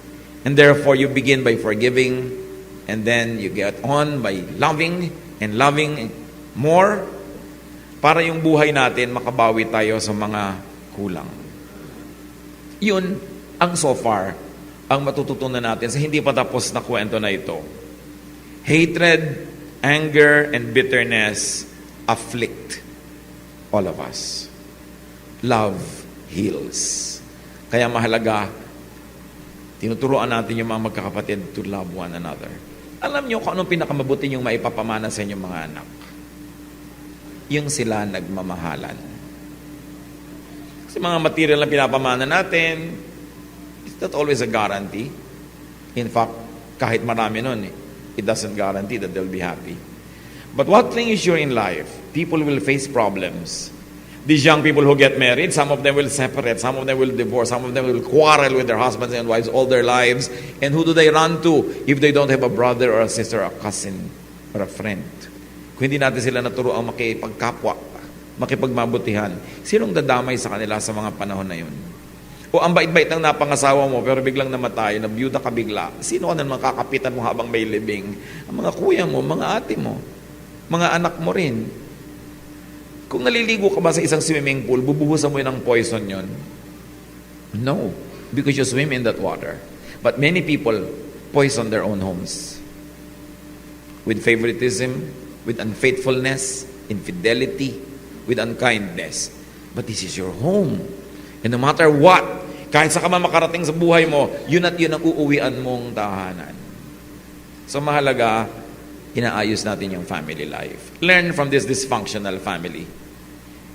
And therefore you begin by forgiving, and then you get on by loving and loving more, para yung buhay natin makabawi tayo sa mga kulang. Yun ang so far ang matututunan natin sa hindi pa tapos na kwento na ito. Hatred, anger, and bitterness afflict all of us. Love heals. Kaya mahalaga, tinuturuan natin yung mga magkakapatid to love one another. Alam niyo kung anong pinakamabuti yung maipapamana sa inyong mga anak? Yung sila nagmamahalan. Kasi mga material na pinapamana natin, it's not always a guarantee. In fact, kahit marami nun, it doesn't guarantee that they'll be happy. But one thing is sure in life, people will face problems. These young people who get married, some of them will separate, some of them will divorce, some of them will quarrel with their husbands and wives all their lives. And who do they run to if they don't have a brother or a sister or a cousin or a friend? Kung hindi natin sila naturoang makipagkapwa, makipagmabutihan, sinong dadamay sa kanila sa mga panahon na yun? O ang bait-bait ng napangasawa mo pero biglang namatay, nabiyuda ka bigla, sino ka na makakapitan mo habang may libing? Ang mga kuya mo, mga ate mo, mga anak mo rin. Kung naliligo ka ba sa isang swimming pool, bubuhusan mo yun ng poison yun? No, because you swim in that water. But many people poison their own homes with favoritism, with unfaithfulness, infidelity, with unkindness. But this is your home. And no matter what, kahit sa ka man makarating sa buhay mo, yun at yun ang uuwian mong tahanan. So mahalaga, inaayos natin yung family life. Learn from this dysfunctional family.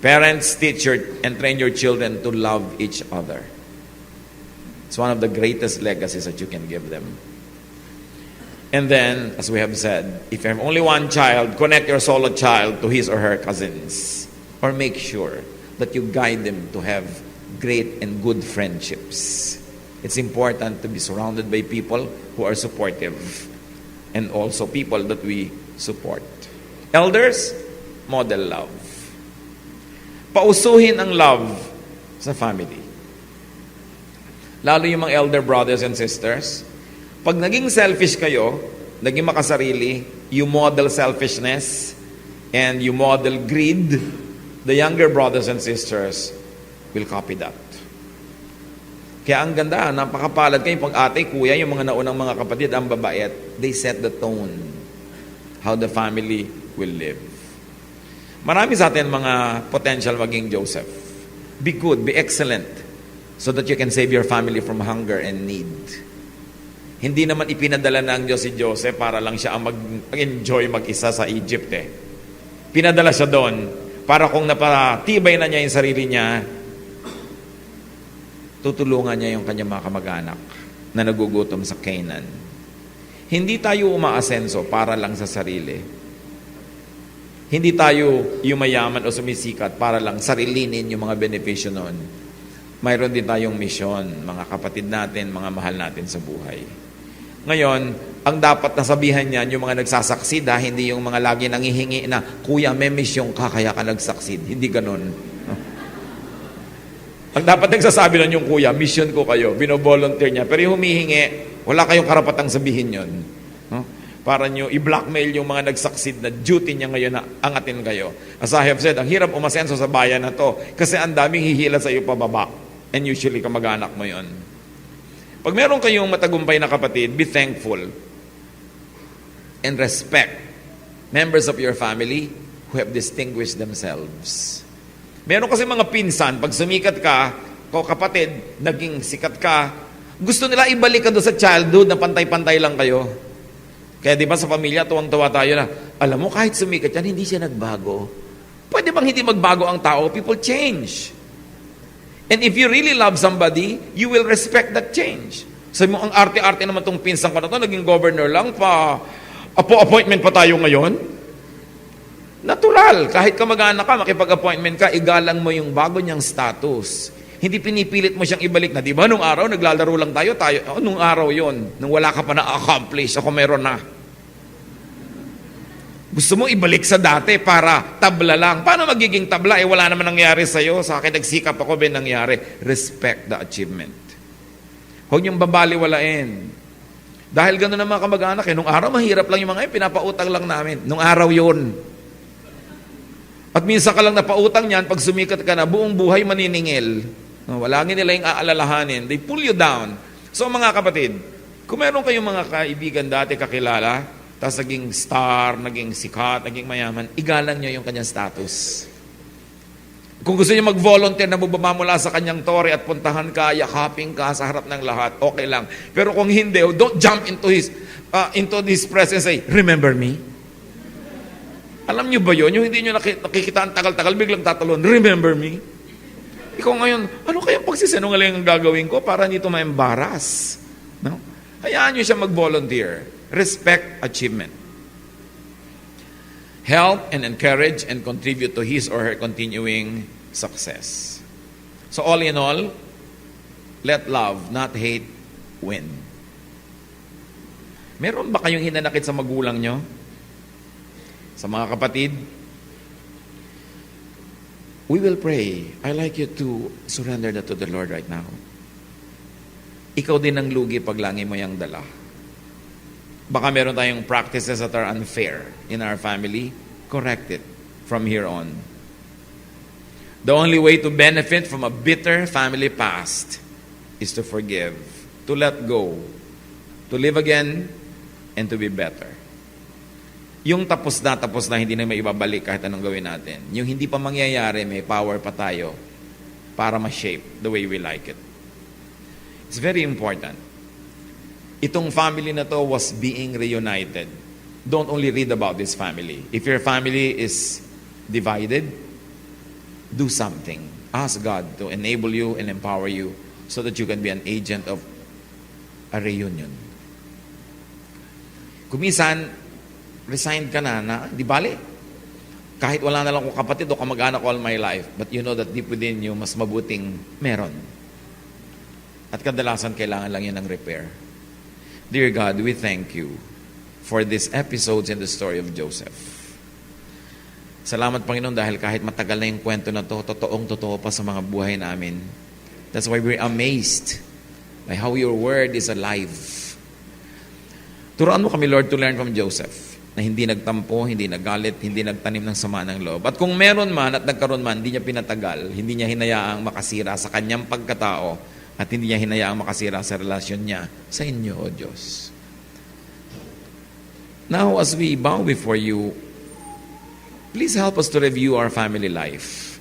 Parents, teach and train your children to love each other. It's one of the greatest legacies that you can give them. And then, as we have said, if you have only one child, connect your solo child to his or her cousins. Or make sure that you guide them to have great and good friendships. It's important to be surrounded by people who are supportive and also people that we support. Elders, model love. Pausuhin ang love sa family. Lalo yung mga elder brothers and sisters, pag naging selfish kayo, naging makasarili, you model selfishness and you model greed, the younger brothers and sisters will copy that. Kaya ang ganda, napakapalad kayo pag ate, kuya, yung mga naunang mga kapatid, ang babait, they set the tone how the family will live. Marami sa atin mga potential maging Joseph. Be good, be excellent, so that you can save your family from hunger and need. Hindi naman ipinadala ng Diyos si Joseph para lang siya ang mag-enjoy mag-isa sa Egypt eh. Pinadala siya doon para kung napatibay na niya yung sarili niya, tutulungan niya yung kanyang mga kamag-anak na nagugutom sa Canaan. Hindi tayo umaasenso para lang sa sarili. Hindi tayo yumayaman o sumisikat para lang sarilinin yung mga benepisyo noon. Mayroon din tayong misyon, mga kapatid natin, mga mahal natin sa buhay. Ngayon, ang dapat nasabihan niyan, yung mga nagsasucceed, hindi yung mga lagi nangihingi na, Kuya, may misyon ka, kaya ka nagsucceed. Hindi ganun. Ang dapat nagsasabi nun yung kuya, mission ko kayo, binovolunteer niya. Pero yung humihingi, wala kayong karapatang sabihin yun. Para nyo i-blackmail yung mga nagsucceed na duty niya ngayon na angatin kayo. As I have said, ang hirap umasenso sa bayan na to kasi ang daming hihila sa iyo pababa. And usually kamag-anak mo yon. Pag meron kayong matagumpay na kapatid, be thankful and respect members of your family who have distinguished themselves. Meron kasi mga pinsan, pag sumikat ka, kapatid, naging sikat ka, gusto nila ibalik ka doon sa childhood na pantay-pantay lang kayo. Kaya di ba sa pamilya, tuwang-tuwa tayo na, alam mo, kahit sumikat yan, hindi siya nagbago. Pwede bang hindi magbago ang tao? People change. And if you really love somebody, you will respect that change. Sabi mo, ang arte-arte naman tong pinsan ko na to, naging governor lang, appointment pa tayo ngayon. Natural. Kahit kamag-anak ka, makipag-appointment ka, igalang mo yung bago niyang status. Hindi pinipilit mo siyang ibalik na, di ba? Nung araw, naglalaro lang tayo. Nung araw yon, nung wala ka pa na-accomplish, ako meron na. Gusto mo ibalik sa dati para tabla lang. Paano magiging tabla? Wala naman nangyari sa'yo. Sa akin, nagsikap ako, nangyari. Respect the achievement. Huwag niyong babaliwalain. Dahil gano'n ang mga kamag-anak, nung araw, mahirap lang yung mga pinapautang lang namin. Nung araw yon. At minsan ka lang napautang yan, pag sumikat ka na, buong buhay maniningil. Wala nila yung aalalahanin. They pull you down. So mga kapatid, kung meron kayong mga kaibigan dati kakilala, tapos naging star, naging sikat, naging mayaman, igalang nyo yung kanyang status. Kung gusto niyo mag-volunteer na bubaba mula sa kanyang tore at puntahan ka, yakapin ka sa harap ng lahat, okay lang. Pero kung hindi, don't jump into his presence and say, remember me? Alam niyo ba yun? Yung hindi niyo nakikita ang tagal-tagal, biglang tatalon, remember me? Ikaw ngayon, ano kayang pagsisinungaling ang gagawin ko para hindi ito ma-embarrass? No? Hayaan niyo siya mag-volunteer. Respect achievement. Help and encourage and contribute to his or her continuing success. So all in all, let love, not hate, win. Meron ba kayong hinanakit sa magulang nyo? Sa mga kapatid? We will pray. I like you to surrender that to the Lord right now. Ikaw din ang lugi pag langi mo yung dala. Baka meron tayong practices that are unfair in our family. Correct it from here on. The only way to benefit from a bitter family past is to forgive, to let go, to live again, and to be better. Yung tapos na hindi na may ibabalik kahit anong gawin natin. Yung hindi pa mangyayari, may power pa tayo para ma-shape the way we like it. It's very important. Itong family na to was being reunited. Don't only read about this family. If your family is divided, do something. Ask God to enable you and empower you so that you can be an agent of a reunion. Kumisan, resigned ka na, di bali. Kahit wala na lang kong kapatid o kamag-anak all my life, but you know that deep within you, mas mabuting meron. At kadalasan, kailangan lang yan ng repair. Dear God, we thank you for these episodes in the story of Joseph. Salamat, Panginoon, dahil kahit matagal na yung kwento na to, totoong-totoo pa sa mga buhay namin. That's why we're amazed by how your word is alive. Turuan mo kami, Lord, to learn from Joseph, na hindi nagtampo, hindi nagalit, hindi nagtanim ng sama ng loob. At kung meron man at nagkaroon man, hindi niya pinatagal, hindi niya hinayaang makasira sa kanyang pagkatao, at hindi niya hinayaang makasira sa relasyon niya sa inyo, O Diyos. Now, as we bow before you, please help us to review our family life.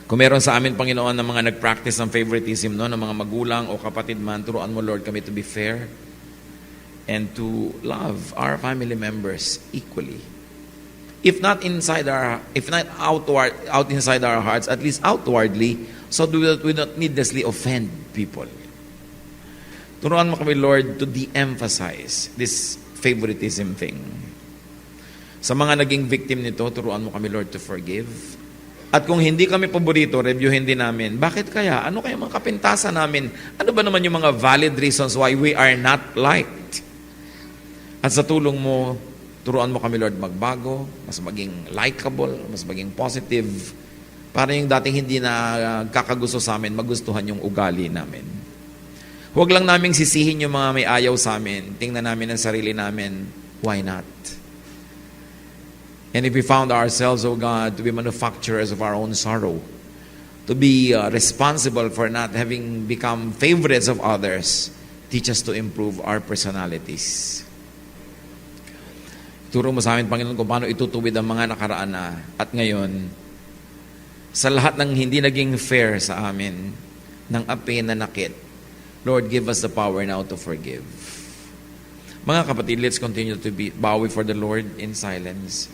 Kung meron sa amin, Panginoon, na mga nag-practice ng favoritism, no, ng mga magulang o kapatid man, turuan mo, Lord, kami to be fair and to love our family members equally. if not out inside our hearts, at least outwardly, so that we don't needlessly offend people. Turuan mo kami, Lord, to de-emphasize this favoritism thing. Sa mga naging victim nito, turuan mo kami, Lord, to forgive. At kung hindi kami paborito, reviewin din namin. Bakit kaya? Ano kaya mga kapintasan namin? Ano ba naman yung mga valid reasons why we are not liked? At sa tulong mo, turuan mo kami, Lord, magbago, mas maging likable, mas maging positive, para yung dating hindi na kakagusto sa amin, magustuhan yung ugali namin. Huwag lang naming sisihin yung mga may ayaw sa amin. Tingnan namin ang sarili namin. Why not? And if we found ourselves, oh God, to be manufacturers of our own sorrow, to be responsible for not having become favorites of others, teach us to improve our personalities. Turo mo sa amin, Panginoon, kung paano itutuwid ang mga nakaraan na. At ngayon, sa lahat ng hindi naging fair sa amin, ng api na nakit, Lord, give us the power now to forgive. Mga kapatid, let's continue to bow before the Lord in silence.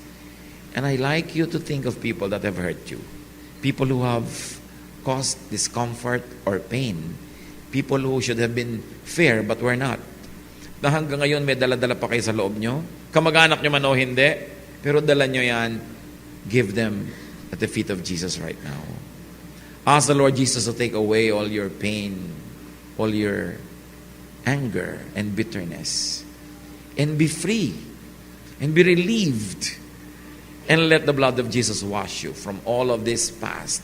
And I like you to think of people that have hurt you. People who have caused discomfort or pain. People who should have been fair but were not. Na hanggang ngayon may dala-dala pa kayo sa loob nyo. Kamag-anak nyo man o hindi, pero dala nyo yan, give them at the feet of Jesus right now. Ask the Lord Jesus to take away all your pain, all your anger and bitterness, and be free and be relieved, and let the blood of Jesus wash you from all of this past